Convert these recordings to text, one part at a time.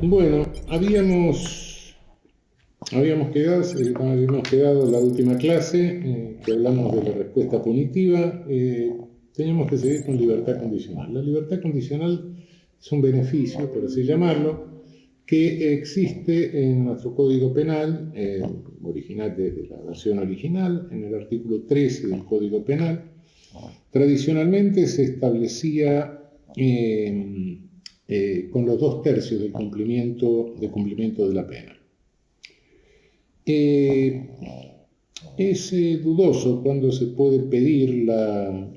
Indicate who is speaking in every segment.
Speaker 1: Bueno, habíamos quedado la última clase, que hablamos de la respuesta punitiva. Teníamos que seguir con libertad condicional. La libertad condicional es un beneficio, por así llamarlo, que existe en nuestro Código Penal, original desde la versión original, en el artículo 13 del Código Penal. Tradicionalmente se establecía con los 2/3 del cumplimiento de la pena. Es dudoso cuando se puede pedir la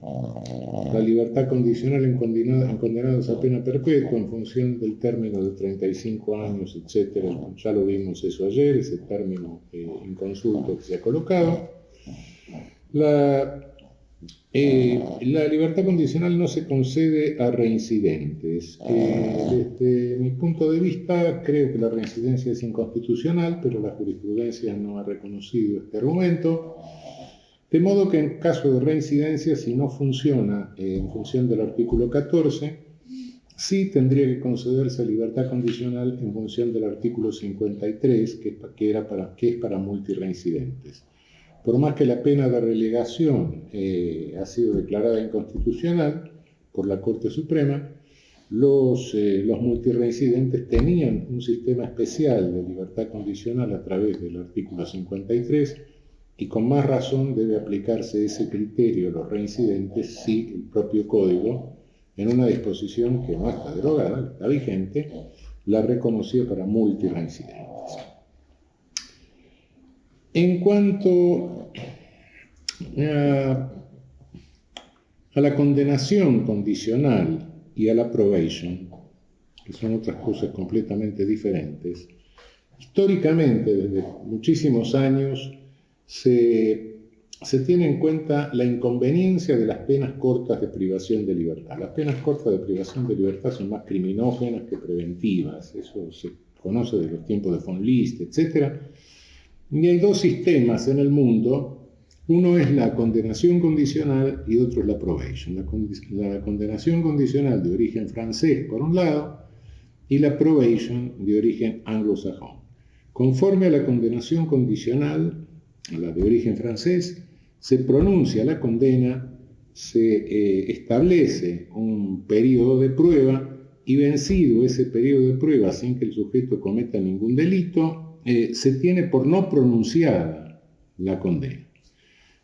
Speaker 1: libertad condicional en condenados a pena perpetua en función del término de 35 años, etc. Ya lo vimos eso ayer, ese término inconsulto que se ha colocado. La libertad condicional no se concede a reincidentes. Desde mi punto de vista, creo que la reincidencia es inconstitucional, pero la jurisprudencia no ha reconocido este argumento. De modo que en caso de reincidencia, si no funciona en función del artículo 14, sí tendría que concederse libertad condicional en función del artículo 53, que es para multireincidentes. Por más que la pena de relegación ha sido declarada inconstitucional por la Corte Suprema, los multireincidentes tenían un sistema especial de libertad condicional a través del artículo 53 y con más razón debe aplicarse ese criterio a los reincidentes si el propio Código, en una disposición que no está derogada, está vigente, la reconocía para multireincidentes. En cuanto a la condenación condicional y a la probation, que son otras cosas completamente diferentes, históricamente, desde muchísimos años, se tiene en cuenta la inconveniencia de las penas cortas de privación de libertad. Las penas cortas de privación de libertad son más criminógenas que preventivas, eso se conoce de los tiempos de von List, etc. Y hay dos sistemas en el mundo, uno es la condenación condicional y otro es la probation. La condenación condicional de origen francés, por un lado, y la probation de origen anglosajón. Conforme a la condenación condicional, a la de origen francés, se pronuncia la condena, se establece un periodo de prueba y vencido ese periodo de prueba sin que el sujeto cometa ningún delito, se tiene por no pronunciada la condena.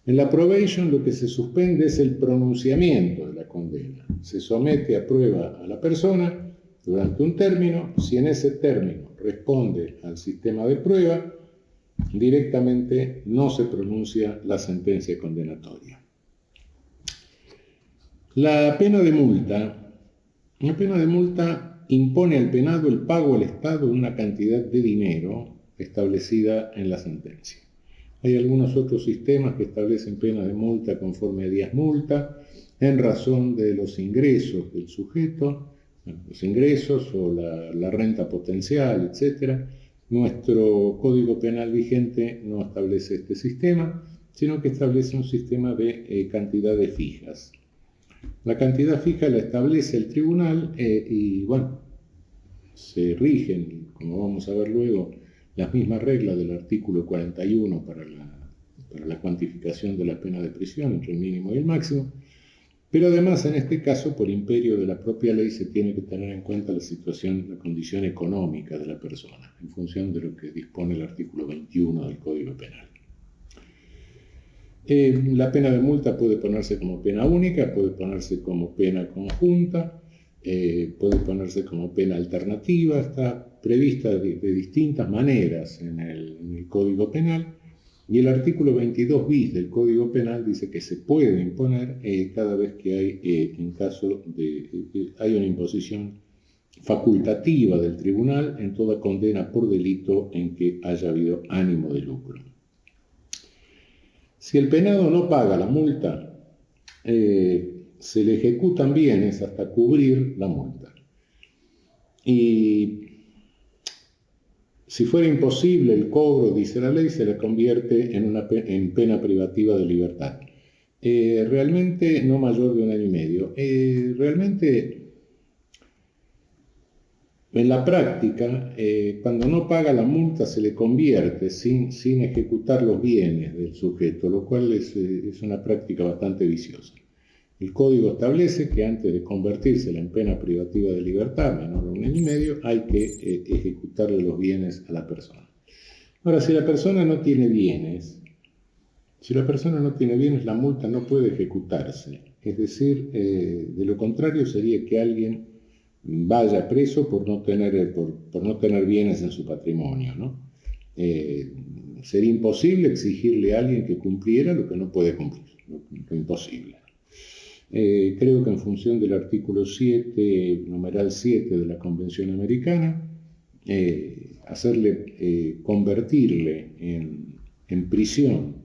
Speaker 1: En la probation lo que se suspende es el pronunciamiento de la condena. Se somete a prueba a la persona durante un término. Si en ese término responde al sistema de prueba, directamente no se pronuncia la sentencia condenatoria. La pena de multa impone al penado el pago al Estado de una cantidad de dinero establecida en la sentencia. Hay algunos otros sistemas que establecen pena de multa conforme a días multa, en razón de los ingresos del sujeto, los ingresos o la renta potencial, etc. Nuestro Código Penal vigente no establece este sistema, sino que establece un sistema de cantidades fijas. La cantidad fija la establece el tribunal y, bueno, se rigen, como vamos a ver luego, las mismas reglas del artículo 41 para la cuantificación de la pena de prisión entre el mínimo y el máximo, pero además en este caso, por imperio de la propia ley, se tiene que tener en cuenta la condición económica de la persona, en función de lo que dispone el artículo 21 del Código Penal. La pena de multa puede ponerse como pena única, puede ponerse como pena conjunta, puede ponerse como pena alternativa, está prevista de distintas maneras en el Código Penal, y el artículo 22 bis del Código Penal dice que se puede imponer cada vez que hay una imposición facultativa del tribunal en toda condena por delito en que haya habido ánimo de lucro. Si el penado no paga la multa, se le ejecutan bienes hasta cubrir la multa. Y si fuera imposible el cobro, dice la ley, se le convierte en pena privativa de libertad. Realmente no mayor de 1 año y medio. Realmente En la práctica, cuando no paga la multa se le convierte sin ejecutar los bienes del sujeto, lo cual es una práctica bastante viciosa. El código establece que antes de convertírsela en pena privativa de libertad, menor a 1 año y medio, hay que ejecutarle los bienes a la persona. Ahora, si la persona no tiene bienes, la multa no puede ejecutarse. Es decir, de lo contrario sería que alguien vaya preso por no tener bienes en su patrimonio, ¿no? Sería imposible exigirle a alguien que cumpliera lo que no puede cumplir, lo imposible. Creo que en función del artículo 7, numeral 7 de la Convención Americana, convertirle en prisión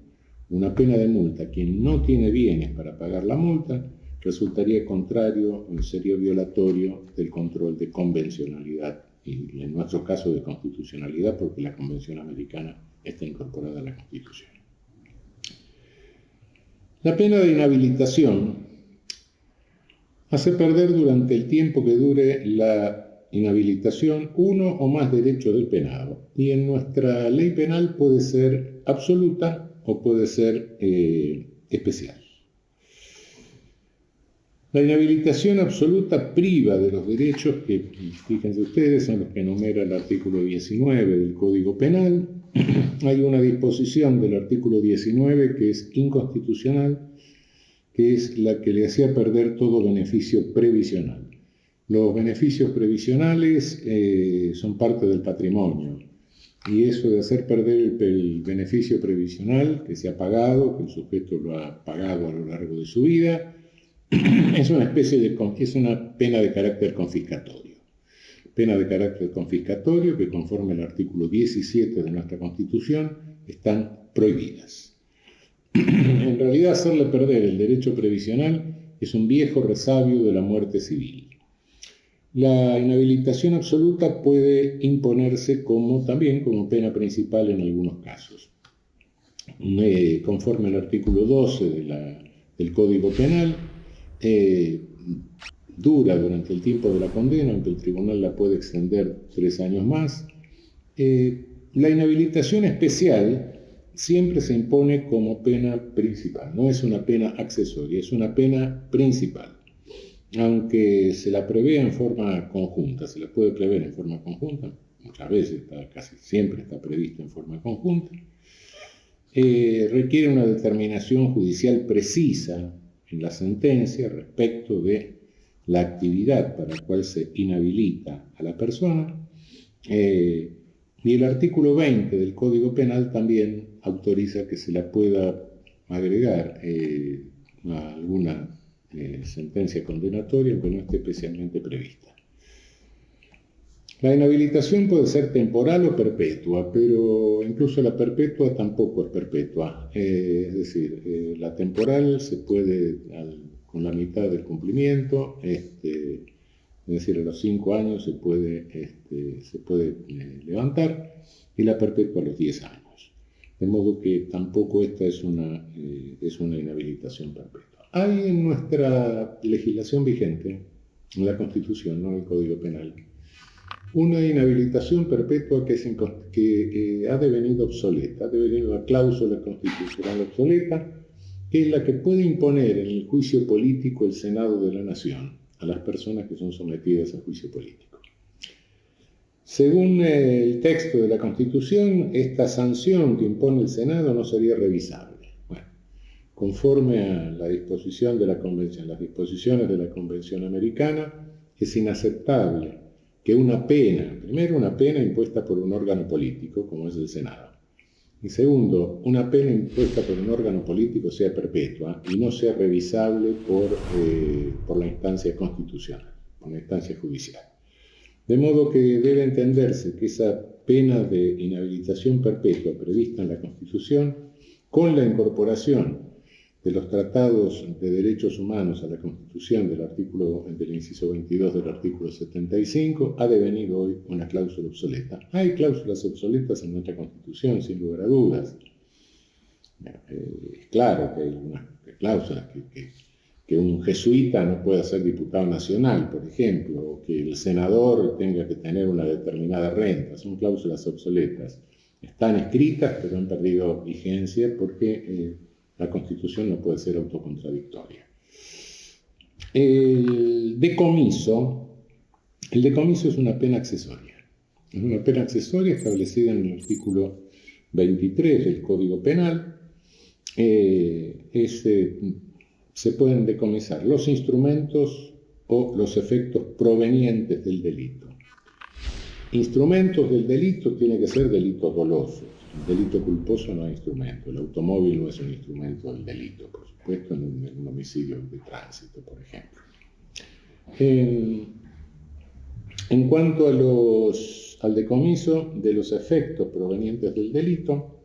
Speaker 1: una pena de multa a quien no tiene bienes para pagar la multa resultaría contrario, sería violatorio del control de convencionalidad y en nuestro caso de constitucionalidad, porque la Convención Americana está incorporada a la Constitución. La pena de inhabilitación hace perder durante el tiempo que dure la inhabilitación uno o más derechos del penado, y en nuestra ley penal puede ser absoluta o puede ser especial. La inhabilitación absoluta priva de los derechos que, fíjense ustedes, son los que enumera el artículo 19 del Código Penal. Hay una disposición del artículo 19 que es inconstitucional, que es la que le hacía perder todo beneficio previsional. Los beneficios previsionales son parte del patrimonio, y eso de hacer perder el beneficio previsional que se ha pagado, que el sujeto lo ha pagado a lo largo de su vida, es una pena de carácter confiscatorio. Pena de carácter confiscatorio que, conforme al artículo 17 de nuestra Constitución, están prohibidas. En realidad, hacerle perder el derecho previsional es un viejo resabio de la muerte civil. La inhabilitación absoluta puede imponerse también como pena principal en algunos casos. Conforme al artículo 12 del Código Penal, dura durante el tiempo de la condena, aunque el tribunal la puede extender 3 años más. La inhabilitación especial siempre se impone como pena principal, no es una pena accesoria, es una pena principal. Aunque se la prevé en forma conjunta, se la puede prever en forma conjunta, muchas veces, casi siempre está previsto en forma conjunta, requiere una determinación judicial precisa en la sentencia respecto de la actividad para la cual se inhabilita a la persona, y el artículo 20 del Código Penal también autoriza que se la pueda agregar a alguna sentencia condenatoria, aunque no esté especialmente prevista. La inhabilitación puede ser temporal o perpetua, pero incluso la perpetua tampoco es perpetua. Es decir, la temporal se puede, con la mitad del cumplimiento, es decir, a los 5 años se puede levantar, y la perpetua a los 10 años. De modo que tampoco esta es una inhabilitación perpetua. Hay en nuestra legislación vigente, en la Constitución, no en el Código Penal, una inhabilitación perpetua que ha devenido obsoleta, ha devenido una cláusula constitucional obsoleta, que es la que puede imponer en el juicio político el Senado de la Nación a las personas que son sometidas a juicio político. Según el texto de la Constitución, esta sanción que impone el Senado no sería revisable. Conforme a la disposición de la Convención, las disposiciones de la Convención Americana, es inaceptable que primero una pena impuesta por un órgano político, como es el Senado, y segundo, una pena impuesta por un órgano político sea perpetua y no sea revisable por la instancia constitucional, por la instancia judicial. De modo que debe entenderse que esa pena de inhabilitación perpetua prevista en la Constitución, con la incorporación de los tratados de derechos humanos a la Constitución del inciso 22 del artículo 75, ha devenido hoy una cláusula obsoleta. Hay cláusulas obsoletas en nuestra Constitución, sin lugar a dudas. Es claro que hay unas cláusulas que un jesuita no pueda ser diputado nacional, por ejemplo, o que el senador tenga que tener una determinada renta. Son cláusulas obsoletas. Están escritas, pero han perdido vigencia porque la Constitución no puede ser autocontradictoria. El decomiso es una pena accesoria. Es una pena accesoria establecida en el artículo 23 del Código Penal. Se pueden decomisar los instrumentos o los efectos provenientes del delito. Instrumentos del delito tiene que ser delitos dolosos. El delito culposo no es instrumento. El automóvil no es un instrumento del delito, por supuesto, en un homicidio de tránsito, por ejemplo. En cuanto al decomiso de los efectos provenientes del delito,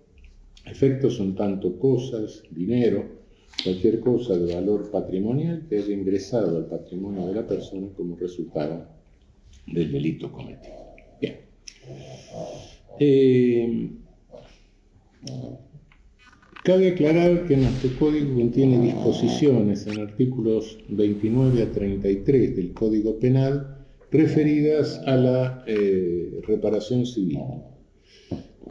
Speaker 1: efectos son tanto cosas, dinero, cualquier cosa de valor patrimonial que haya ingresado al patrimonio de la persona como resultado del delito cometido. Bien. Cabe aclarar que nuestro código contiene disposiciones en artículos 29 a 33 del Código Penal referidas a la reparación civil.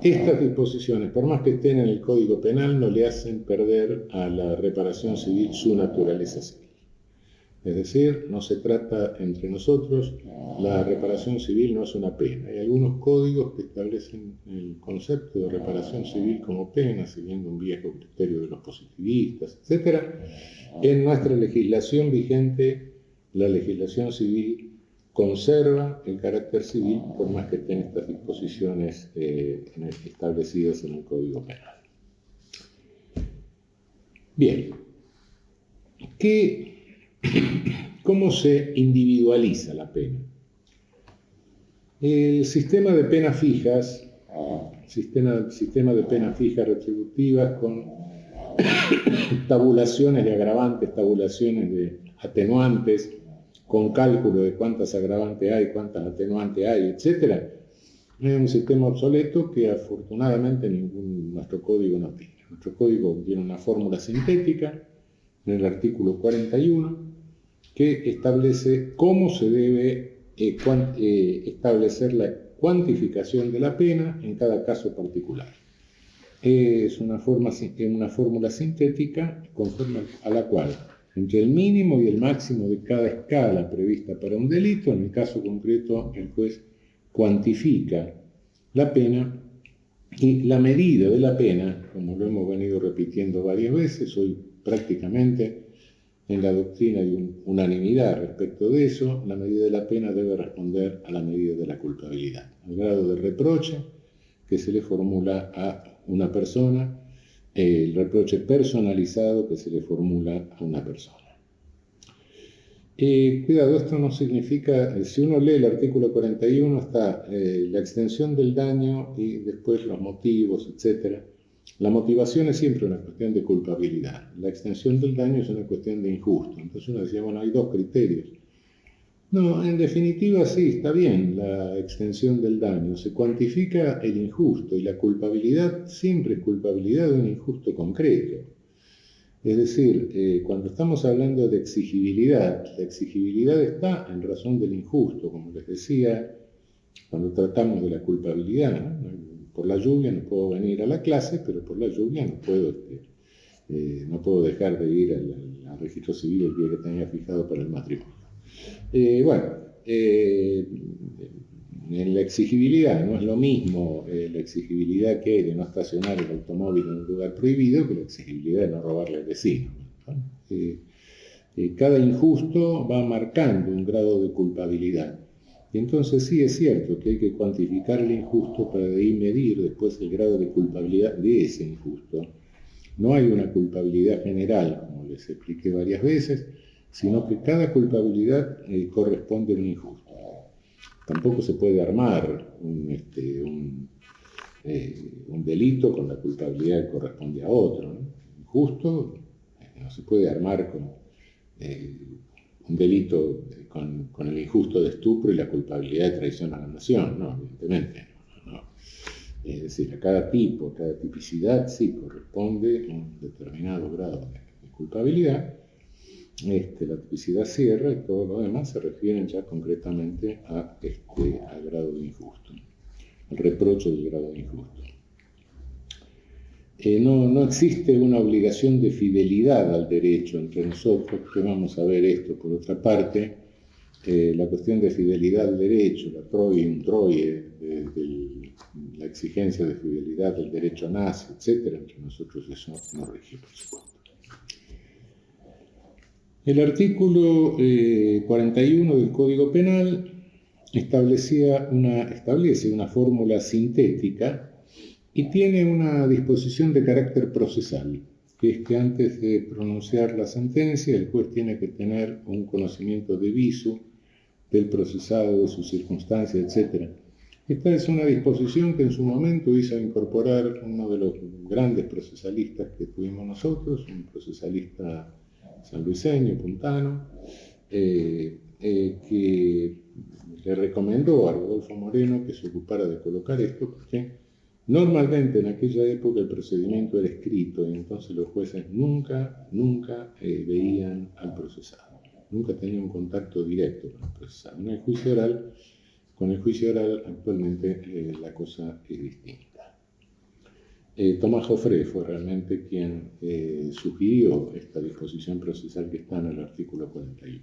Speaker 1: Estas disposiciones, por más que estén en el Código Penal, no le hacen perder a la reparación civil su naturaleza civil. Es decir, no se trata entre nosotros, la reparación civil no es una pena. Hay algunos códigos que establecen el concepto de reparación civil como pena, siguiendo un viejo criterio de los positivistas, etc. En nuestra legislación vigente, la legislación civil conserva el carácter civil por más que estén estas disposiciones establecidas en el Código Penal. Bien, ¿cómo se individualiza la pena? El sistema de penas fijas, sistema de penas fijas retributivas con tabulaciones de agravantes, tabulaciones de atenuantes, con cálculo de cuántas agravantes hay, cuántas atenuantes hay, etc. Es un sistema obsoleto que afortunadamente nuestro código no tiene. Nuestro código tiene una fórmula sintética en el artículo 41 que establece cómo se debe establecer la cuantificación de la pena en cada caso particular. Es una fórmula sintética conforme a la cual entre el mínimo y el máximo de cada escala prevista para un delito, en el caso concreto el juez cuantifica la pena y la medida de la pena, como lo hemos venido repitiendo varias veces, hoy prácticamente en la doctrina hay unanimidad respecto de eso, la medida de la pena debe responder a la medida de la culpabilidad, al grado de reproche que se le formula a una persona, el reproche personalizado que se le formula a una persona. Cuidado, esto no significa, si uno lee el artículo 41 está la extensión del daño y después los motivos, etc. La motivación es siempre una cuestión de culpabilidad, la extensión del daño es una cuestión de injusto. Entonces uno decía, bueno, hay dos criterios. No, en definitiva sí, está bien la extensión del daño, se cuantifica el injusto y la culpabilidad siempre es culpabilidad de un injusto concreto. Es decir, cuando estamos hablando de exigibilidad, la exigibilidad está en razón del injusto, como les decía, cuando tratamos de la culpabilidad, ¿no? Por la lluvia no puedo venir a la clase, pero por la lluvia no puedo dejar de ir al registro civil el día que tenía fijado para el matrimonio. En la exigibilidad no es lo mismo la exigibilidad que hay de no estacionar el automóvil en un lugar prohibido que la exigibilidad de no robarle al vecino. Cada injusto va marcando un grado de culpabilidad. Y entonces sí es cierto que hay que cuantificar el injusto para de ahí medir después el grado de culpabilidad de ese injusto. No hay una culpabilidad general, como les expliqué varias veces, sino que cada culpabilidad corresponde a un injusto. Tampoco se puede armar un delito con la culpabilidad que corresponde a otro, ¿no? Injusto, no se puede armar con un delito con el injusto de estupro y la culpabilidad de traición a la nación, no, evidentemente. No. Es decir, a cada tipo, a cada tipicidad sí corresponde un determinado grado de culpabilidad. la tipicidad cierra, y todo lo demás se refieren ya concretamente al grado de injusto, al reproche del grado de injusto. No existe una obligación de fidelidad al derecho entre nosotros, que vamos a ver esto. Por otra parte, la cuestión de fidelidad al derecho, la troie un troie, la exigencia de fidelidad al derecho nazi, etc., entre nosotros eso no rige, por supuesto. El artículo 41 del Código Penal establece una fórmula sintética y tiene una disposición de carácter procesal, que es que antes de pronunciar la sentencia el juez tiene que tener un conocimiento de visu del procesado, de sus circunstancias, etc. Esta es una disposición que en su momento hizo incorporar uno de los grandes procesalistas que tuvimos nosotros, un procesalista sanluiseño, puntano, que le recomendó a Rodolfo Moreno que se ocupara de colocar esto, porque normalmente en aquella época el procedimiento era escrito y entonces los jueces nunca veían al procesado, nunca tenían un contacto directo con el procesado. Con el juicio oral actualmente la cosa es distinta. Tomás Joffre fue realmente quien sugirió esta disposición procesal que está en el artículo 41.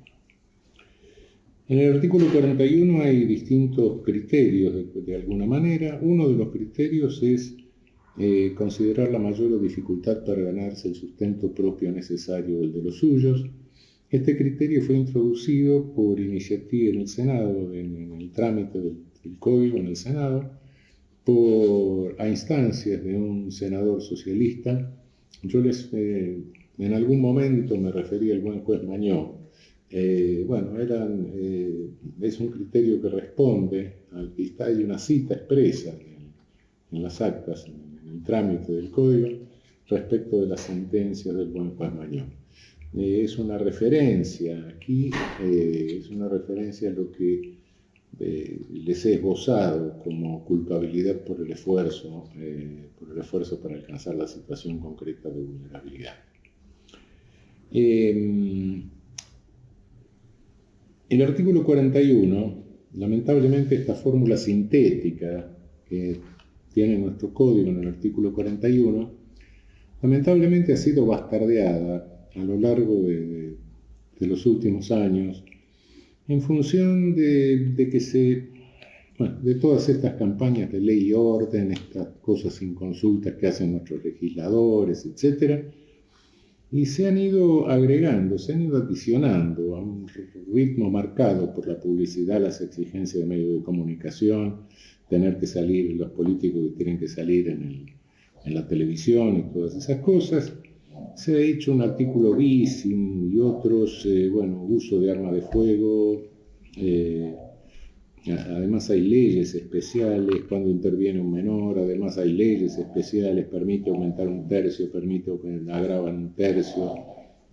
Speaker 1: En el artículo 41 hay distintos criterios de alguna manera. Uno de los criterios es considerar la mayor dificultad para ganarse el sustento propio necesario, el de los suyos. Este criterio fue introducido por iniciativa en el Senado, en el trámite del Código en el Senado, a instancias de un senador socialista. Yo en algún momento me referí al buen juez Mañó. Es un criterio que responde hay una cita expresa en las actas, en el trámite del Código, respecto de las sentencias del buen juez Mañó. Es una referencia aquí, es una referencia a lo que les he esbozado como culpabilidad por el esfuerzo para alcanzar la situación concreta de vulnerabilidad. El artículo 41, lamentablemente esta fórmula sintética que tiene nuestro código en el artículo 41, lamentablemente ha sido bastardeada a lo largo de los últimos años en función de todas estas campañas de ley y orden, estas cosas sin consultas que hacen nuestros legisladores, etc. Y se han ido agregando, se han ido adicionando a un ritmo marcado por la publicidad, las exigencias de medios de comunicación, tener que salir, los políticos que tienen que salir en la televisión y todas esas cosas. Se ha hecho un artículo bis y otros, uso de arma de fuego. Además hay leyes especiales cuando interviene un menor, además hay leyes especiales, permite aumentar un tercio, agravan un tercio,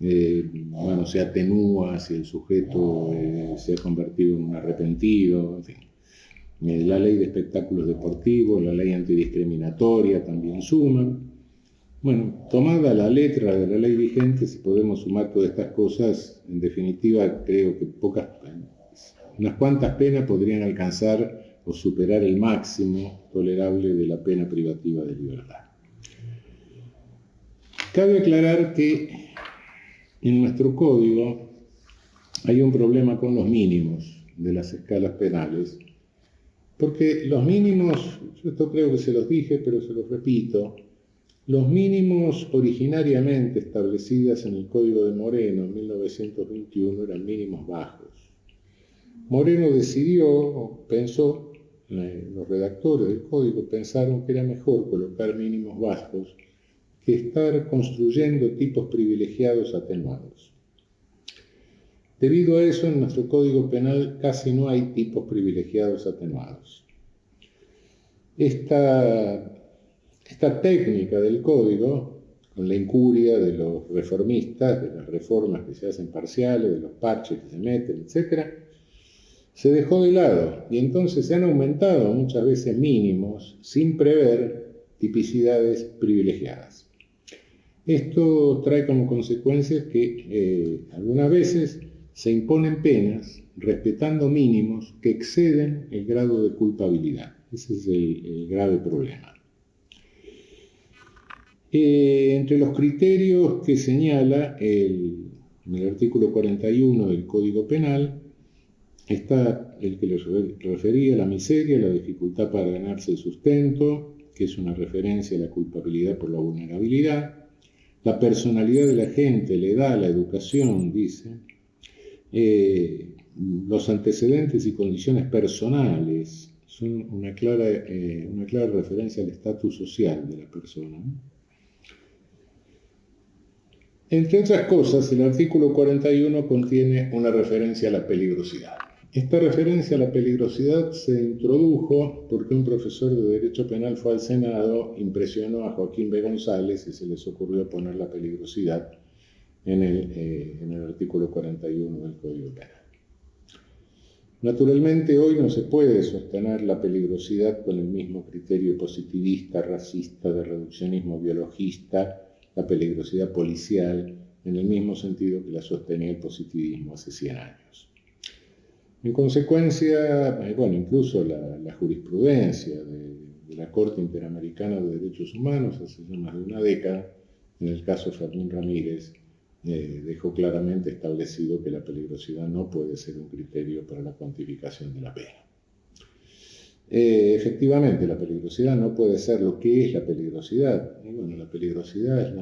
Speaker 1: se atenúa si el sujeto se ha convertido en un arrepentido, en fin. La ley de espectáculos deportivos, la ley antidiscriminatoria también suman. Bueno, tomada la letra de la ley vigente, si podemos sumar todas estas cosas, en definitiva creo que unas cuantas penas podrían alcanzar o superar el máximo tolerable de la pena privativa de libertad. Cabe aclarar que en nuestro código hay un problema con los mínimos de las escalas penales, porque los mínimos, yo esto creo que se los dije, pero se los repito, los mínimos originariamente establecidos en el Código de Moreno en 1921 eran mínimos bajos. Moreno pensó, los redactores del código pensaron que era mejor colocar mínimos bajos que estar construyendo tipos privilegiados atenuados. Debido a eso, en nuestro Código Penal casi no hay tipos privilegiados atenuados. Esta técnica del código, con la incuria de los reformistas, de las reformas que se hacen parciales, de los parches que se meten, etc., se dejó de lado y entonces se han aumentado muchas veces mínimos sin prever tipicidades privilegiadas. Esto trae como consecuencia que algunas veces se imponen penas respetando mínimos que exceden el grado de culpabilidad. Ese es el grave problema. Entre los criterios que señala en el artículo 41 del Código Penal está el que le refería la miseria, la dificultad para ganarse el sustento, que es una referencia a la culpabilidad por la vulnerabilidad, la personalidad de la gente, la edad, la educación, dice, los antecedentes y condiciones personales son una clara referencia al estatus social de la persona. Entre otras cosas, el artículo 41 contiene una referencia a la peligrosidad. Esta referencia a la peligrosidad se introdujo porque un profesor de Derecho Penal fue al Senado, impresionó a Joaquín B. González y se les ocurrió poner la peligrosidad en el artículo 41 del Código Penal. Naturalmente, hoy no se puede sostener la peligrosidad con el mismo criterio positivista, racista, de reduccionismo biologista, la peligrosidad policial, en el mismo sentido que la sostenía el positivismo hace 100 años. En consecuencia, incluso la jurisprudencia de la Corte Interamericana de Derechos Humanos hace ya más de una década, en el caso Fermín Ramírez, dejó claramente establecido que la peligrosidad no puede ser un criterio para la cuantificación de la pena. Efectivamente, la peligrosidad no puede ser lo que es la peligrosidad. Y bueno, la peligrosidad es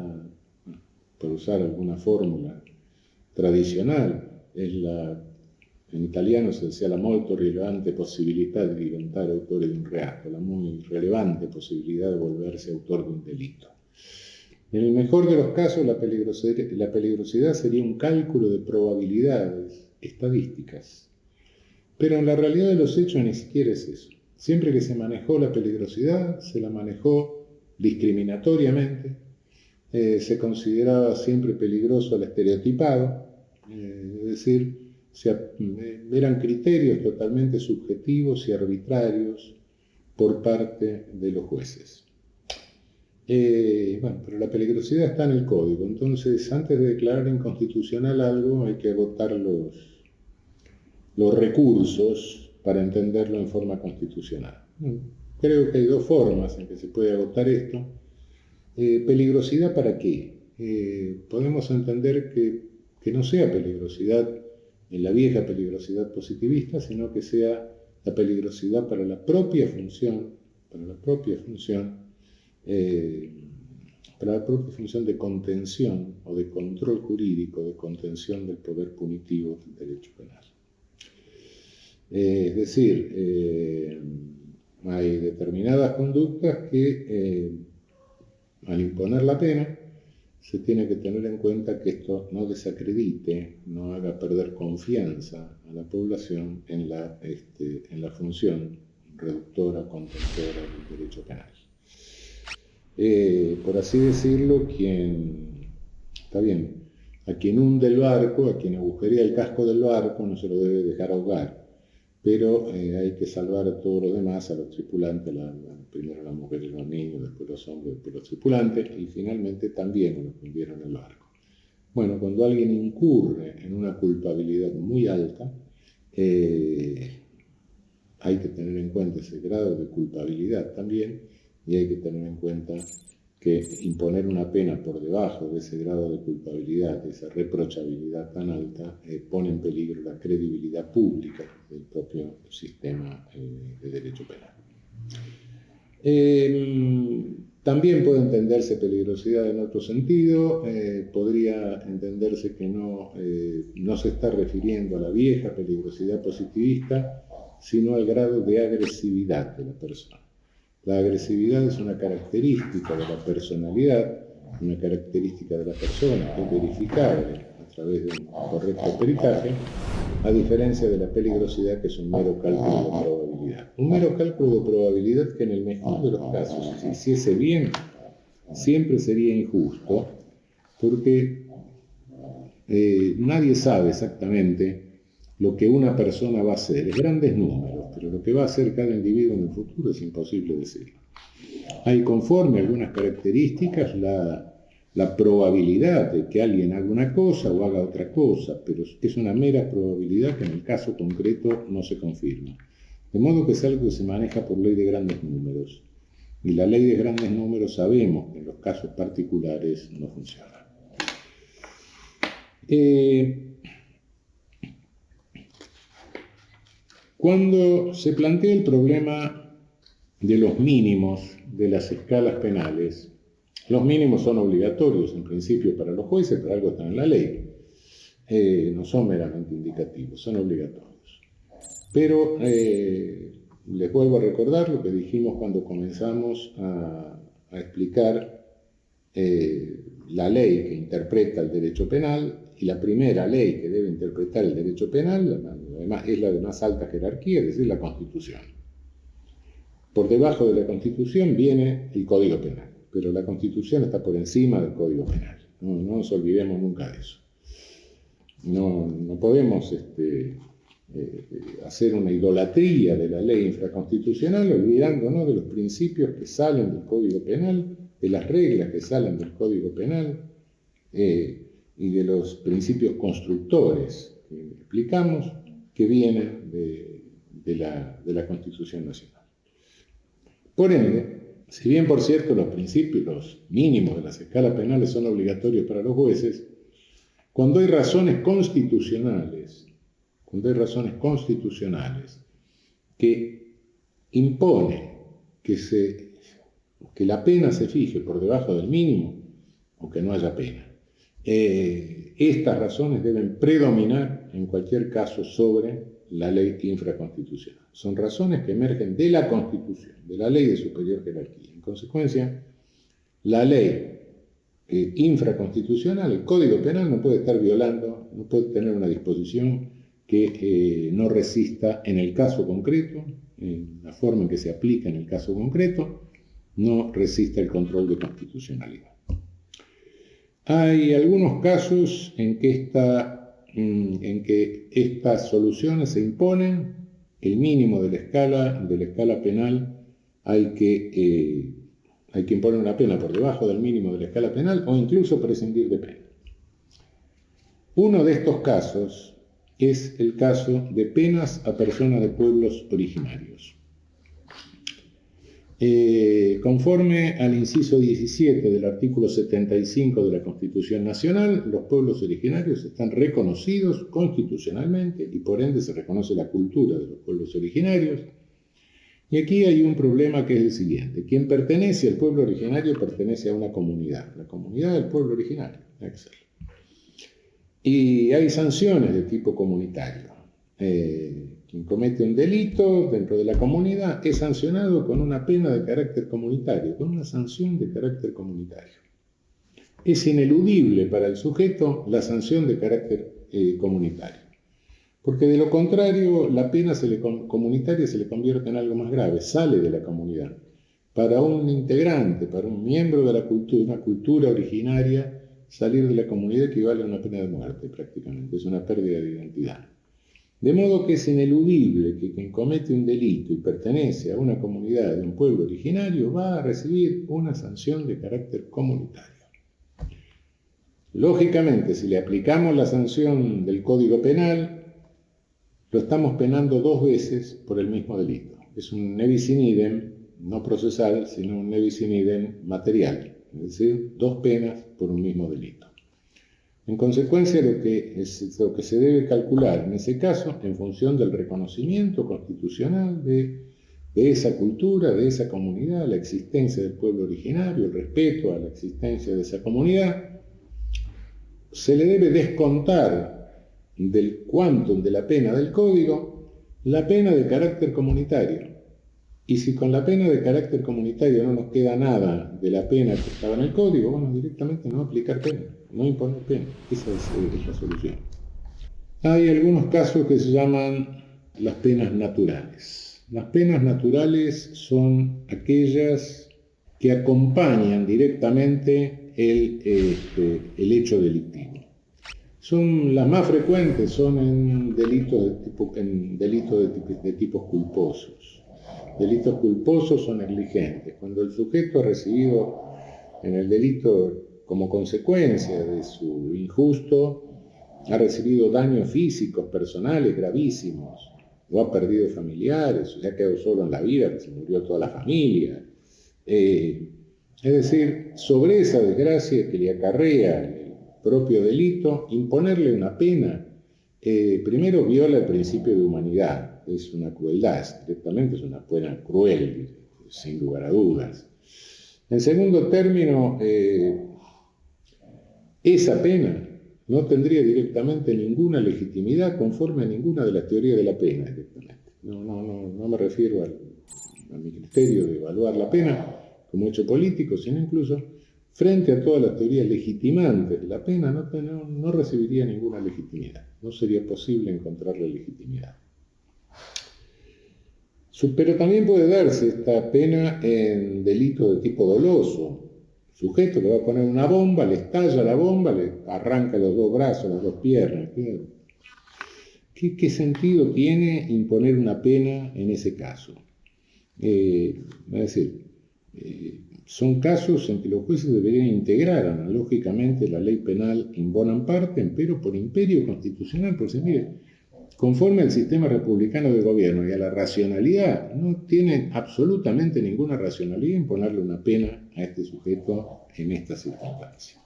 Speaker 1: por usar alguna fórmula tradicional, en italiano se decía la molto rilevante possibilità di diventare autore di un reato, la muy relevante posibilidad de volverse autor de un delito. En el mejor de los casos, la peligrosidad sería un cálculo de probabilidades estadísticas. Pero en la realidad de los hechos ni siquiera es eso. Siempre que se manejó la peligrosidad, se la manejó discriminatoriamente, se consideraba siempre peligroso al estereotipado, es decir, eran criterios totalmente subjetivos y arbitrarios por parte de los jueces. Pero la peligrosidad está en el código, entonces antes de declarar inconstitucional algo hay que agotar los recursos para entenderlo en forma constitucional. Creo que hay dos formas en que se puede agotar esto. ¿Peligrosidad para qué? Podemos entender que no sea peligrosidad en la vieja peligrosidad positivista, sino que sea la peligrosidad para la propia función de contención o de control jurídico, de contención del poder punitivo del derecho penal. Es decir, hay determinadas conductas que al imponer la pena se tiene que tener en cuenta que esto no desacredite, no haga perder confianza a la población en la función reductora, contentora del derecho penal. Por así decirlo, a quien hunde el barco, a quien agujerea el casco del barco, no se lo debe dejar ahogar, pero hay que salvar a todos los demás, a los tripulantes, primero a las mujeres y los niños, después los hombres, después los tripulantes, y finalmente también a los que hundieron el barco. Bueno, cuando alguien incurre en una culpabilidad muy alta, hay que tener en cuenta ese grado de culpabilidad también, y hay que tener en cuenta que imponer una pena por debajo de ese grado de culpabilidad, de esa reprochabilidad tan alta, pone en peligro la credibilidad pública del propio sistema de derecho penal. También puede entenderse peligrosidad en otro sentido, podría entenderse que no se está refiriendo a la vieja peligrosidad positivista, sino al grado de agresividad de la persona. La agresividad es una característica de la personalidad, una característica de la persona que es verificable a través de un correcto peritaje, a diferencia de la peligrosidad que es un mero cálculo de probabilidad. Un mero cálculo de probabilidad que en el mejor de los casos, si se hiciese bien, siempre sería injusto, porque nadie sabe exactamente lo que una persona va a hacer. Es grandes números, pero lo que va a hacer cada individuo en el futuro es imposible decirlo. Hay conforme algunas características la probabilidad de que alguien haga una cosa o haga otra cosa, pero es una mera probabilidad que en el caso concreto no se confirma. De modo que es algo que se maneja por ley de grandes números. Y la ley de grandes números sabemos que en los casos particulares no funciona. Cuando se plantea el problema de los mínimos de las escalas penales, los mínimos son obligatorios en principio para los jueces, pero algo está en la ley. No son meramente indicativos, son obligatorios. Pero les vuelvo a recordar lo que dijimos cuando comenzamos a explicar la ley que interpreta el derecho penal, y la primera ley que debe interpretar el derecho penal es la de más alta jerarquía, es decir, la Constitución. Por debajo de la Constitución viene el Código Penal, pero la Constitución está por encima del Código Penal. No nos olvidemos nunca de eso. No podemos hacer una idolatría de la ley infraconstitucional olvidándonos de los principios que salen del Código Penal, de las reglas que salen del Código Penal y de los principios constructores que explicamos que vienen de la Constitución Nacional. Por ende, si bien por cierto los principios mínimos de las escalas penales son obligatorios para los jueces, cuando hay razones constitucionales que imponen que la pena se fije por debajo del mínimo o que no haya pena, estas razones deben predominar en cualquier caso sobre la ley infraconstitucional. Son razones que emergen de la Constitución, de la ley de superior jerarquía. En consecuencia, la ley infraconstitucional, el Código Penal, no puede estar violando, no puede tener una disposición que no resista en el caso concreto, en la forma en que se aplica en el caso concreto, no resista el control de constitucionalidad. Hay algunos casos en que estas soluciones se imponen, el mínimo de la escala penal hay que imponer una pena por debajo del mínimo de la escala penal o incluso prescindir de pena. Uno de estos casos es el caso de penas a personas de pueblos originarios. Conforme al inciso 17 del artículo 75 de la Constitución Nacional, los pueblos originarios están reconocidos constitucionalmente y por ende se reconoce la cultura de los pueblos originarios. Y aquí hay un problema que es el siguiente: quien pertenece al pueblo originario pertenece a una comunidad, la comunidad del pueblo originario, Excel. Y hay sanciones de tipo comunitario. Quien comete un delito dentro de la comunidad es sancionado con una pena de carácter comunitario, con una sanción de carácter comunitario. Es ineludible para el sujeto la sanción de carácter comunitario, porque de lo contrario la pena comunitaria se le convierte en algo más grave, sale de la comunidad. Para un integrante, para un miembro de la cultura, una cultura originaria, salir de la comunidad equivale a una pena de muerte prácticamente, es una pérdida de identidad. De modo que es ineludible que quien comete un delito y pertenece a una comunidad de un pueblo originario va a recibir una sanción de carácter comunitario. Lógicamente, si le aplicamos la sanción del Código Penal, lo estamos penando dos veces por el mismo delito. Es un ne bis in idem, no procesal, sino un ne bis in idem material, es decir, dos penas por un mismo delito. En consecuencia, lo que se debe calcular en ese caso, en función del reconocimiento constitucional de esa cultura, de esa comunidad, la existencia del pueblo originario, el respeto a la existencia de esa comunidad, se le debe descontar del quantum de la pena del código la pena de carácter comunitario. Y si con la pena de carácter comunitario no nos queda nada de la pena que estaba en el código, bueno, directamente no aplicar pena, no imponer pena. Esa es la solución. Hay algunos casos que se llaman las penas naturales. Las penas naturales son aquellas que acompañan directamente el hecho delictivo. Son las más frecuentes, son en delitos de tipos culposos. Delitos culposos o negligentes. Cuando el sujeto ha recibido en el delito como consecuencia de su injusto, ha recibido daños físicos, personales gravísimos, o ha perdido familiares, o se ha quedado solo en la vida, que se murió toda la familia. Es decir, sobre esa desgracia que le acarrea el propio delito, imponerle una pena, primero viola el principio de humanidad, es una crueldad, directamente es una pena cruel, sin lugar a dudas. En segundo término, esa pena no tendría directamente ninguna legitimidad conforme a ninguna de las teorías de la pena directamente. No me refiero a mi criterio de evaluar la pena como hecho político, sino incluso frente a todas las teorías legitimantes de la pena, no recibiría ninguna legitimidad. No sería posible encontrarle legitimidad. Pero también puede darse esta pena en delito de tipo doloso. El sujeto le va a poner una bomba, le estalla la bomba, le arranca los dos brazos, las dos piernas. ¿Qué sentido tiene imponer una pena en ese caso? Es decir, son casos en que los jueces deberían integrar analógicamente la ley penal in bonam partem, pero por imperio constitucional, porque mire, conforme al sistema republicano de gobierno y a la racionalidad, no tiene absolutamente ninguna racionalidad imponerle una pena a este sujeto en estas circunstancias.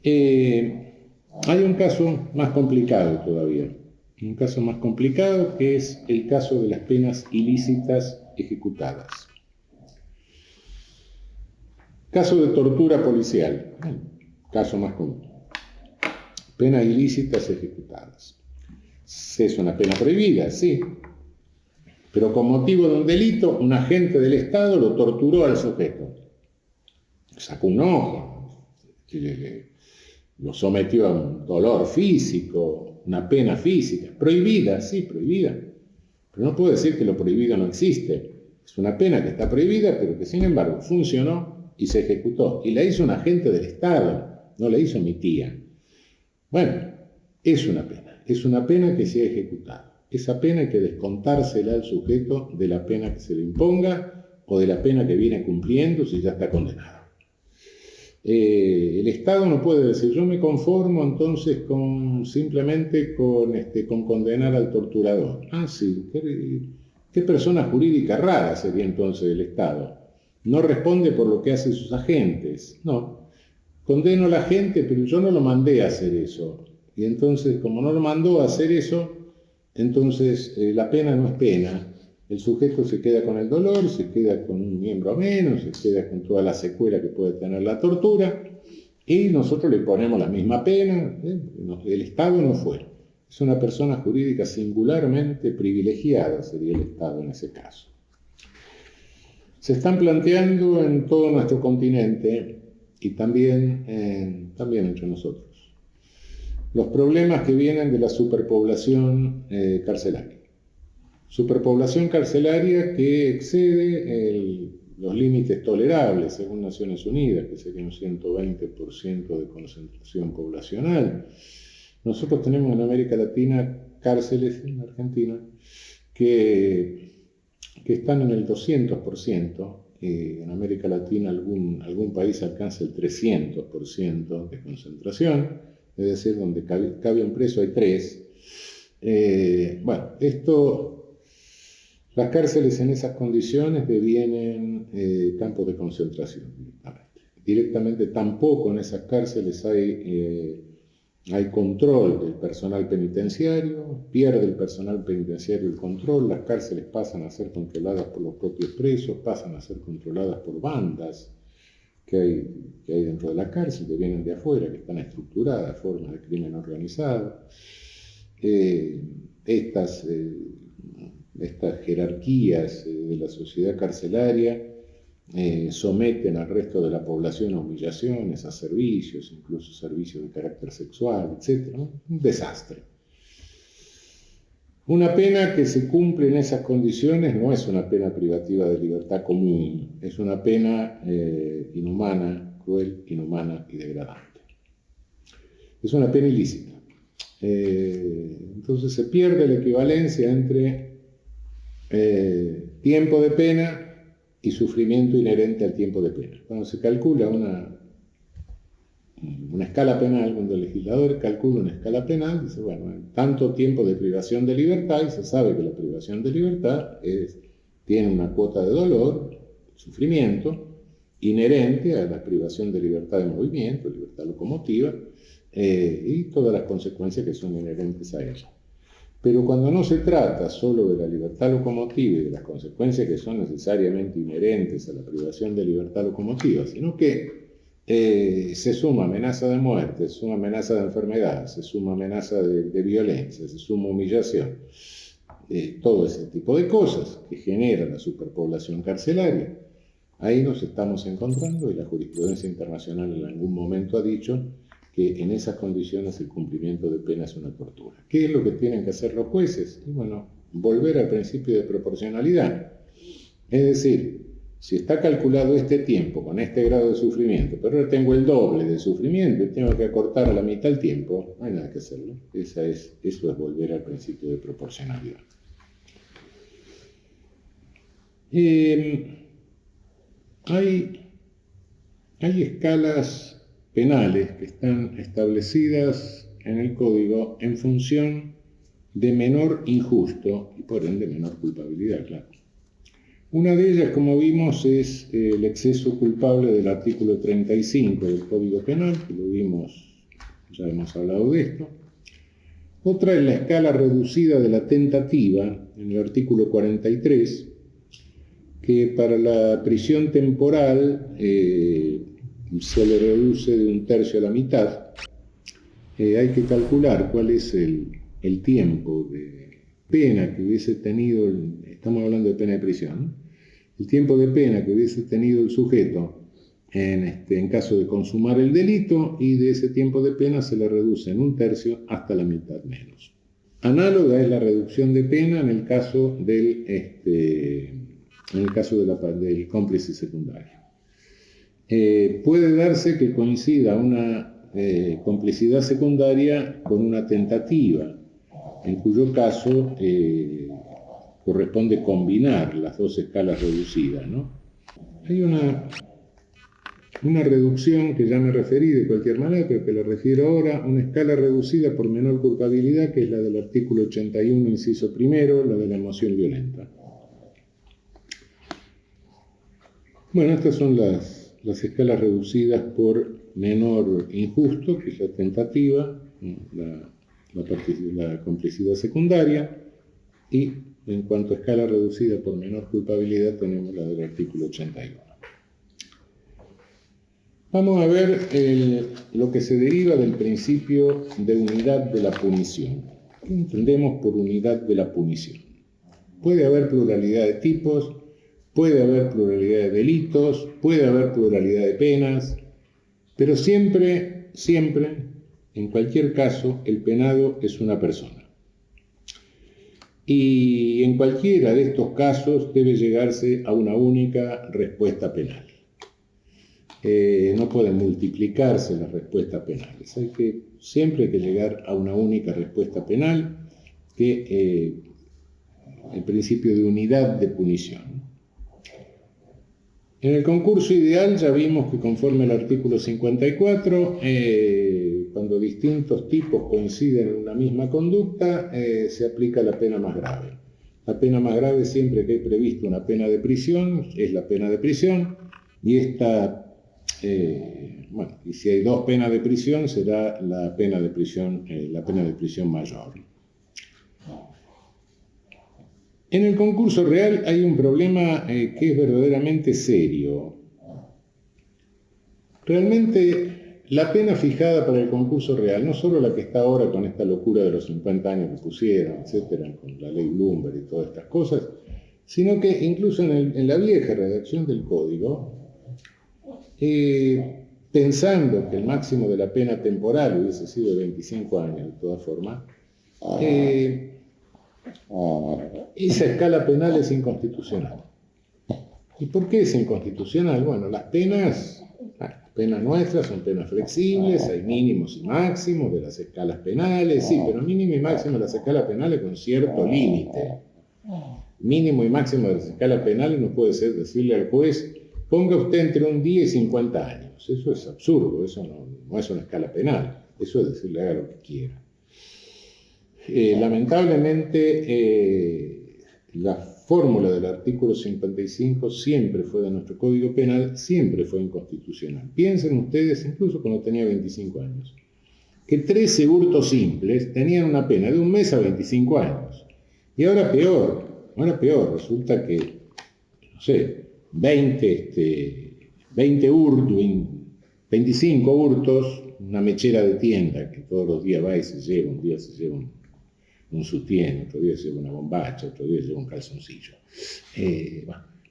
Speaker 1: Hay un caso más complicado todavía, un caso más complicado que es el caso de las penas ilícitas ejecutadas. Caso de tortura policial, caso más común. Penas ilícitas ejecutadas. Es una pena prohibida, sí, pero con motivo de un delito, un agente del Estado lo torturó al sujeto. Sacó un ojo, lo sometió a un dolor físico, una pena física. Prohibida, sí, prohibida. Pero no puedo decir que lo prohibido no existe. Es una pena que está prohibida, pero que sin embargo funcionó y se ejecutó. Y la hizo un agente del Estado, no la hizo mi tía. Bueno, es una pena. Es una pena que se ha ejecutado. Esa pena hay que descontársela al sujeto de la pena que se le imponga o de la pena que viene cumpliendo si ya está condenado. El Estado no puede decir, yo me conformo entonces simplemente con condenar al torturador. Ah, sí, qué persona jurídica rara sería entonces el Estado. No responde por lo que hacen sus agentes. No, condeno a la gente, pero yo no lo mandé a hacer eso. Y entonces, como no lo mandó a hacer eso, entonces la pena no es pena. El sujeto se queda con el dolor, se queda con un miembro menos, se queda con toda la secuela que puede tener la tortura, y nosotros le ponemos la misma pena. El Estado no fue. Es una persona jurídica singularmente privilegiada, sería el Estado en ese caso. Se están planteando en todo nuestro continente y también entre nosotros los problemas que vienen de la superpoblación carcelaria. Superpoblación carcelaria que excede los límites tolerables, según Naciones Unidas, que sería un 120% de concentración poblacional. Nosotros tenemos en América Latina cárceles, en Argentina, que están en el 200%. En América Latina algún país alcanza el 300% de concentración. Es decir, donde cabe un preso hay 3. Las cárceles en esas condiciones devienen campos de concentración directamente. Tampoco en esas cárceles hay control del personal penitenciario, pierde el personal penitenciario el control, las cárceles pasan a ser controladas por los propios presos, pasan a ser controladas por bandas que hay dentro de la cárcel, que vienen de afuera, que están estructuradas, formas de crimen organizado. Estas jerarquías de la sociedad carcelaria someten al resto de la población a humillaciones, a servicios, incluso servicios de carácter sexual, etc. Un desastre. Una pena que se cumple en esas condiciones no es una pena privativa de libertad común, es una pena inhumana, cruel, inhumana y degradante. Es una pena ilícita. Entonces se pierde la equivalencia entre tiempo de pena y sufrimiento inherente al tiempo de pena. Cuando se calcula una escala penal, cuando el legislador calcula una escala penal, dice, bueno, tanto tiempo de privación de libertad, y se sabe que la privación de libertad tiene una cuota de dolor, sufrimiento, inherente a la privación de libertad de movimiento, libertad locomotiva, y todas las consecuencias que son inherentes a ella. Pero cuando no se trata solo de la libertad locomotiva y de las consecuencias que son necesariamente inherentes a la privación de libertad locomotiva, sino que se suma amenaza de muerte, se suma amenaza de enfermedad, se suma amenaza de violencia, se suma humillación, todo ese tipo de cosas que genera la superpoblación carcelaria. Ahí nos estamos encontrando y la jurisprudencia internacional en algún momento ha dicho que en esas condiciones el cumplimiento de pena es una tortura. ¿Qué es lo que tienen que hacer los jueces? Y bueno, volver al principio de proporcionalidad. Es decir, si está calculado este tiempo con este grado de sufrimiento, pero ahora tengo el doble de sufrimiento y tengo que acortar a la mitad el tiempo, no hay nada que hacerlo. Eso es volver al principio de proporcionalidad. Hay escalas penales que están establecidas en el Código en función de menor injusto y por ende menor culpabilidad, claro. Una de ellas, como vimos, es el exceso culpable del artículo 35 del Código Penal, que lo vimos, ya hemos hablado de esto. Otra es la escala reducida de la tentativa, en el artículo 43, que para la prisión temporal se le reduce de 1/3 a la mitad. Hay que calcular cuál es el tiempo de pena que hubiese tenido, estamos hablando de pena de prisión, ¿no? El tiempo de pena que hubiese tenido el sujeto en caso de consumar el delito, y de ese tiempo de pena se le reduce en 1/3 hasta la mitad menos. Análoga es la reducción de pena en el caso del cómplice secundario. Puede darse que coincida una complicidad secundaria con una tentativa, en cuyo caso corresponde combinar las dos escalas reducidas, ¿no? Hay una reducción que ya me referí de cualquier manera, pero que le refiero ahora, una escala reducida por menor culpabilidad, que es la del artículo 81, inciso primero, la de la emoción violenta. Bueno, estas son las escalas reducidas por menor injusto, que es la tentativa, la complicidad secundaria, y en cuanto a escala reducida por menor culpabilidad tenemos la del artículo 81. Vamos a ver lo que se deriva del principio de unidad de la punición. ¿Qué entendemos por unidad de la punición? Puede haber pluralidad de tipos, puede haber pluralidad de delitos, puede haber pluralidad de penas, pero siempre, en cualquier caso, el penado es una persona. Y en cualquiera de estos casos debe llegarse a una única respuesta penal. No pueden multiplicarse las respuestas penales. Siempre hay que llegar a una única respuesta penal, que el principio de unidad de punición. En el concurso ideal ya vimos que conforme al artículo 54, cuando distintos tipos coinciden en una misma conducta, se aplica la pena más grave. La pena más grave, siempre que hay previsto una pena de prisión, es la pena de prisión, y y si hay dos penas de prisión, será la pena de prisión mayor. En el concurso real hay un problema que es verdaderamente serio. Realmente la pena fijada para el concurso real, no solo la que está ahora con esta locura de los 50 años que pusieron, etcétera, con la ley Bloomberg y todas estas cosas, sino que incluso en la vieja redacción del código, pensando que el máximo de la pena temporal hubiese sido de 25 años de todas formas, esa escala penal es inconstitucional. ¿Y por qué es inconstitucional? Bueno, las penas nuestras son penas flexibles, hay mínimos y máximos de las escalas penales, sí, pero mínimo y máximo de las escalas penales con cierto límite. Mínimo y máximo de las escalas penales no puede ser decirle al juez, ponga usted entre un día y 50 años. Eso es absurdo, eso no es una escala penal, eso es decirle haga lo que quiera. Lamentablemente, la fórmula del artículo 55 siempre fue de nuestro Código Penal, siempre fue inconstitucional. Piensen ustedes, incluso cuando tenía 25 años, que 13 hurtos simples tenían una pena de 1 mes a 25 años. Y ahora peor, resulta que, no sé, 20 hurtos, 25 hurtos, una mechera de tienda que todos los días va y se lleva, un día se lleva un sutién, otro día se lleva una bombacha, otro día se lleva un calzoncillo.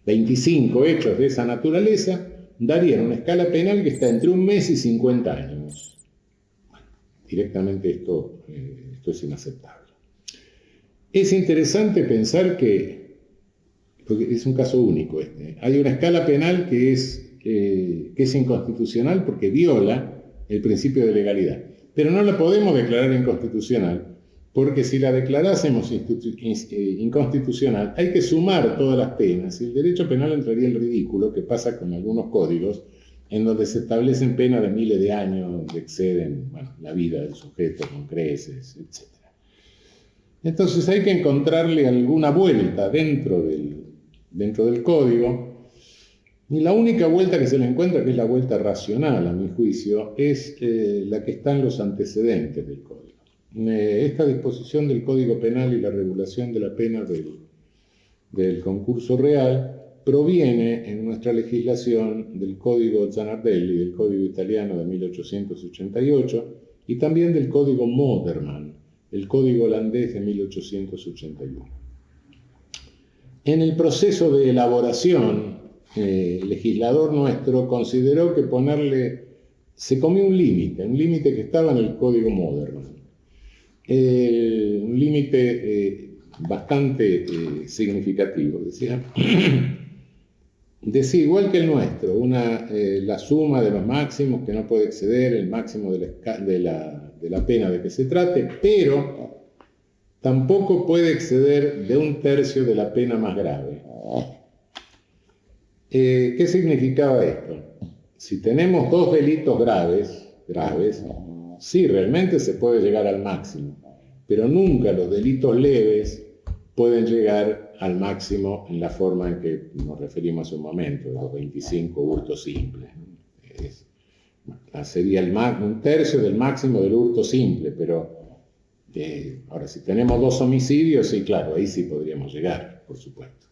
Speaker 1: 25 hechos de esa naturaleza darían una escala penal que está entre 1 mes y 50 años. Bueno, directamente esto es inaceptable. Es interesante pensar que, porque es un caso único hay una escala penal que es inconstitucional porque viola el principio de legalidad, pero no la podemos declarar inconstitucional porque si la declarásemos inconstitucional hay que sumar todas las penas y el derecho penal entraría en ridículo, que pasa con algunos códigos en donde se establecen penas de miles de años que exceden la vida del sujeto con creces, etc. Entonces hay que encontrarle alguna vuelta dentro del código. Y la única vuelta que se le encuentra, que es la vuelta racional, a mi juicio, es la que está en los antecedentes del código. Esta disposición del Código Penal y la regulación de la pena del concurso real proviene en nuestra legislación del Código Zanardelli, del Código Italiano de 1888, y también del Código Moderman, el Código Holandés de 1881. En el proceso de elaboración, el legislador nuestro consideró que se comió un límite que estaba en el Código Moderman. Un límite bastante significativo. Decía igual que el nuestro, la suma de los máximos que no puede exceder el máximo de la pena de que se trate, pero tampoco puede exceder de 1/3 de la pena más grave. ¿Qué significaba esto? Si tenemos 2 delitos graves, sí, realmente se puede llegar al máximo, pero nunca los delitos leves pueden llegar al máximo en la forma en que nos referimos hace un momento, de los 25 hurtos simples. Sería 1/3 del máximo del hurto simple, pero ahora si tenemos 2 homicidios, sí, claro, ahí sí podríamos llegar, por supuesto.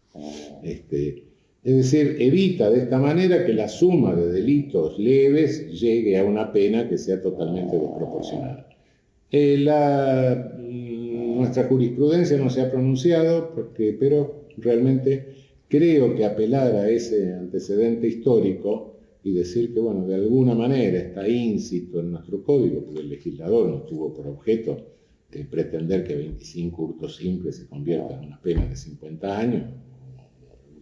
Speaker 1: Es decir, evita de esta manera que la suma de delitos leves llegue a una pena que sea totalmente desproporcionada. Nuestra jurisprudencia no se ha pronunciado, pero realmente creo que apelar a ese antecedente histórico y decir que, de alguna manera está íncito en nuestro código, porque el legislador no tuvo por objeto pretender que 25 hurtos simples se conviertan en una pena de 50 años,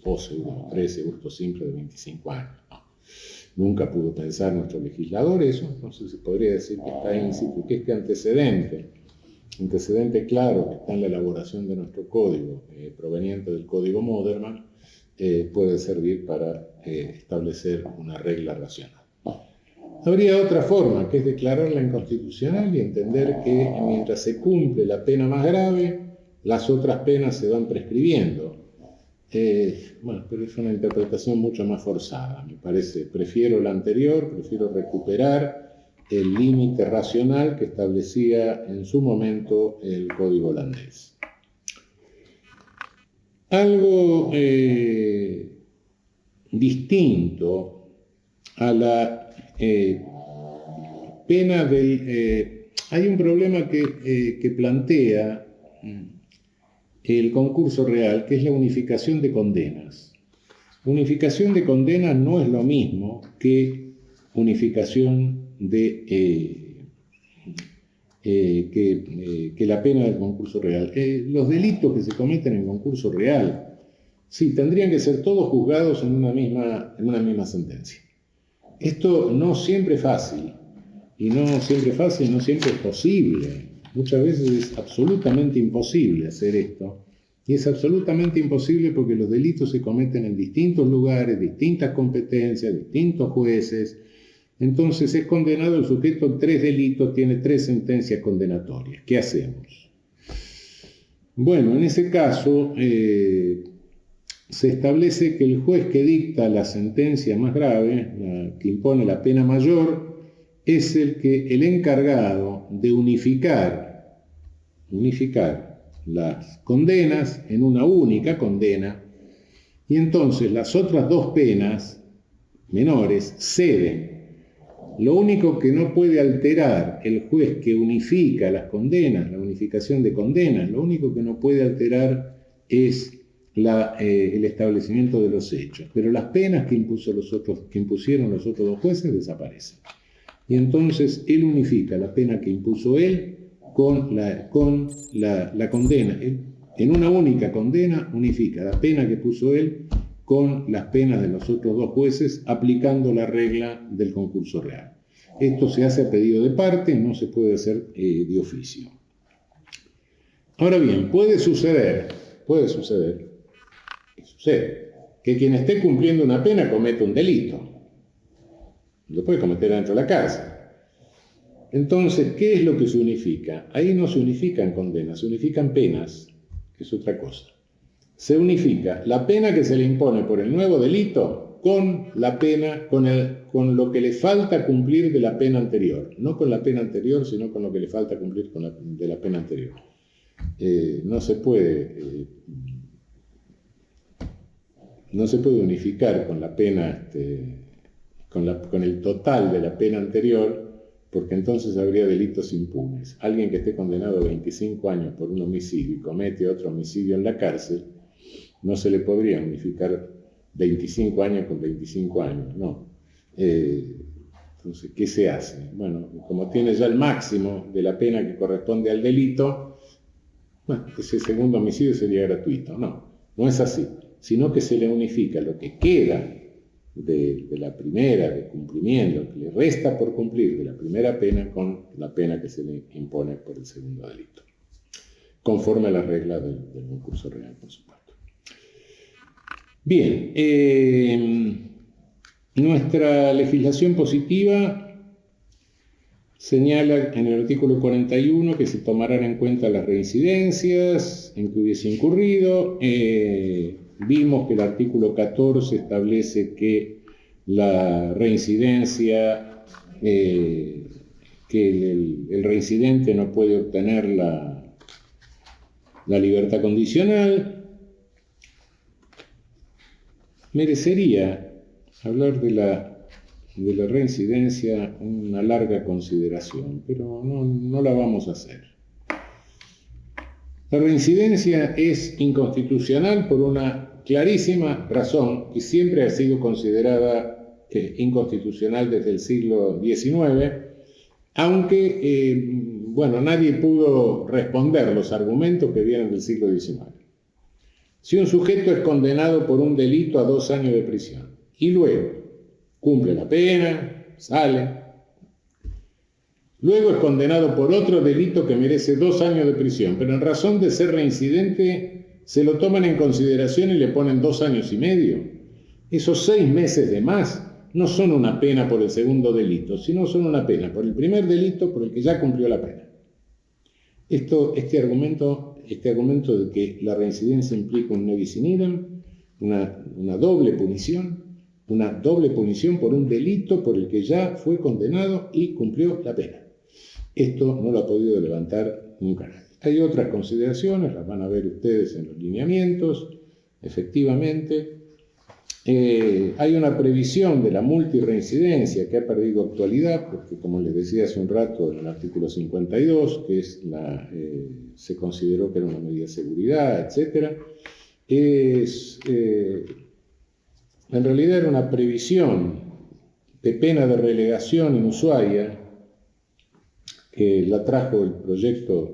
Speaker 1: 12 o 13 hurtos simples de 25 años. No. Nunca pudo pensar nuestro legislador eso, entonces se podría decir que está íncito, que este antecedente claro que está en la elaboración de nuestro código, proveniente del Código Moderman, puede servir para establecer una regla racional. Habría otra forma, que es declararla inconstitucional y entender que mientras se cumple la pena más grave, las otras penas se van prescribiendo. Pero es una interpretación mucho más forzada, me parece. Prefiero la anterior, prefiero recuperar el límite racional que establecía en su momento el Código Holandés. Algo distinto a la pena hay un problema que plantea el concurso real, que es la unificación de condenas. Unificación de condenas no es lo mismo que unificación que la pena del concurso real. Los delitos que se cometen en concurso real, sí, tendrían que ser todos juzgados en una misma sentencia. Esto no siempre es fácil, no siempre es posible. Muchas veces es absolutamente imposible hacer esto, Y es absolutamente imposible porque los delitos se cometen en distintos lugares, distintas competencias, distintos jueces. Entonces es condenado el sujeto en 3 delitos, tiene 3 sentencias condenatorias. ¿Qué hacemos? Bueno, en ese caso se establece que el juez que dicta la sentencia más grave, la que impone la pena mayor, es el encargado de unificar las condenas en una única condena, y entonces las otras 2 penas menores ceden. Lo único que no puede alterar el juez que unifica las condenas, la unificación de condenas, lo único que no puede alterar es el establecimiento de los hechos. Pero las penas que impusieron los otros 2 jueces desaparecen. Y entonces él unifica la pena que impuso él con la condena. En una única condena unifica la pena que puso él con las penas de los otros 2 jueces, aplicando la regla del concurso real. Esto se hace a pedido de parte, no se puede hacer de oficio. Ahora bien, puede suceder, que quien esté cumpliendo una pena cometa un delito. Lo puede cometer dentro de la cárcel. Entonces, ¿qué es lo que se unifica? Ahí no se unifican condenas, se unifican penas, que es otra cosa. Se unifica la pena que se le impone por el nuevo delito con la pena, con lo que le falta cumplir de la pena anterior. No con la pena anterior, sino con lo que le falta cumplir de la pena anterior. No se puede unificar con la pena, con el total de la pena anterior, porque entonces habría delitos impunes. Alguien que esté condenado a 25 años por un homicidio y comete otro homicidio en la cárcel, no se le podría unificar 25 años con 25 años, no. Entonces, ¿qué se hace? Bueno, como tiene ya el máximo de la pena que corresponde al delito, bueno, ese segundo homicidio sería gratuito. No es así, sino que se le unifica lo que queda de la primera, de cumplimiento, lo que le resta por cumplir de la primera pena con la pena que se le impone por el segundo delito, conforme a las reglas del concurso real, por supuesto. Bien, nuestra legislación positiva señala en el artículo 41 que se tomarán en cuenta las reincidencias en que hubiese incurrido. Vimos que el artículo 14 establece que la reincidencia, que el reincidente no puede obtener la libertad condicional. Merecería hablar de la reincidencia una larga consideración, pero no la vamos a hacer. La reincidencia es inconstitucional por una clarísima razón que siempre ha sido considerada inconstitucional desde el siglo XIX, aunque nadie pudo responder los argumentos que vienen del siglo XIX. Si un sujeto es condenado por un delito a 2 años de prisión y luego cumple la pena, sale, luego es condenado por otro delito que merece 2 años de prisión, pero en razón de ser reincidente se lo toman en consideración y le ponen 2 años y medio. Esos 6 meses de más no son una pena por el segundo delito, sino son una pena por el primer delito por el que ya cumplió la pena. Este argumento de que la reincidencia implica un nebis in idem, una doble punición por un delito por el que ya fue condenado y cumplió la pena. Esto no lo ha podido levantar nunca nadie. Hay otras consideraciones, las van a ver ustedes en los lineamientos, efectivamente. Hay una previsión de la multirreincidencia que ha perdido actualidad, porque como les decía hace un rato en el artículo 52, que es se consideró que era una medida de seguridad, etc. En realidad era una previsión de pena de relegación inusuaria que la trajo el proyecto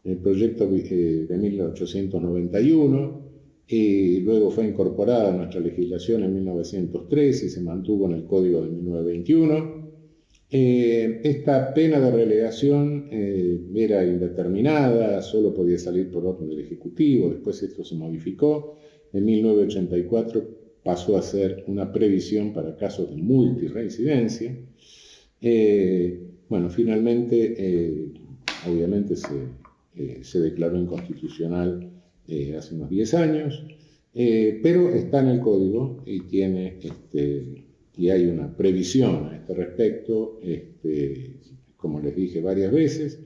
Speaker 1: de 1891, y luego fue incorporada a nuestra legislación en 1903 y se mantuvo en el Código de 1921. Esta pena de relegación era indeterminada, solo podía salir por orden del Ejecutivo, después esto se modificó. En 1984 pasó a ser una previsión para casos de multireincidencia. Bueno, finalmente, obviamente se declaró inconstitucional hace unos 10 años, pero está en el código y tiene y hay una previsión a este respecto, como les dije varias veces,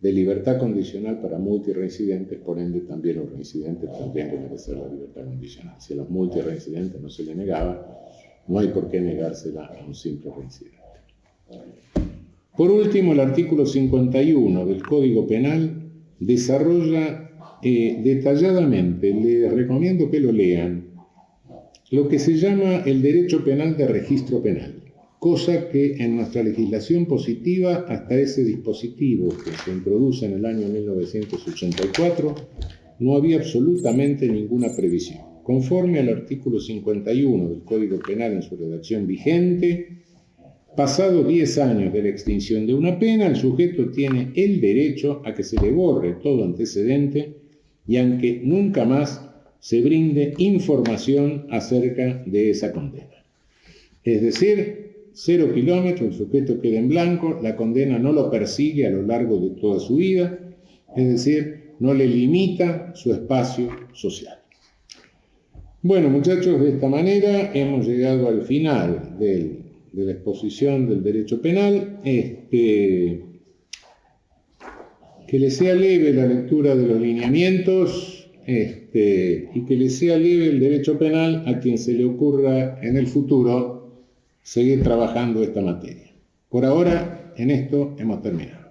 Speaker 1: de libertad condicional para multireincidentes, por ende también los reincidentes tendrían que merecer la libertad condicional. Si a los multireincidentes no se le negaba, no hay por qué negársela a un simple reincidente. Por último, el artículo 51 del Código Penal desarrolla detalladamente, les recomiendo que lo lean, lo que se llama el derecho penal de registro penal, cosa que en nuestra legislación positiva, hasta ese dispositivo que se introduce en el año 1984, no había absolutamente ninguna previsión. Conforme al artículo 51 del Código Penal en su redacción vigente, pasado 10 años de la extinción de una pena, el sujeto tiene el derecho a que se le borre todo antecedente y a que nunca más se brinde información acerca de esa condena. Es decir, 0 kilómetros, el sujeto queda en blanco, la condena no lo persigue a lo largo de toda su vida, es decir, no le limita su espacio social. Bueno, muchachos, de esta manera hemos llegado al final de la exposición del derecho penal. Que les sea leve la lectura de los lineamientos y que les sea leve el derecho penal a quien se le ocurra en el futuro seguir trabajando esta materia. Por ahora, en esto hemos terminado.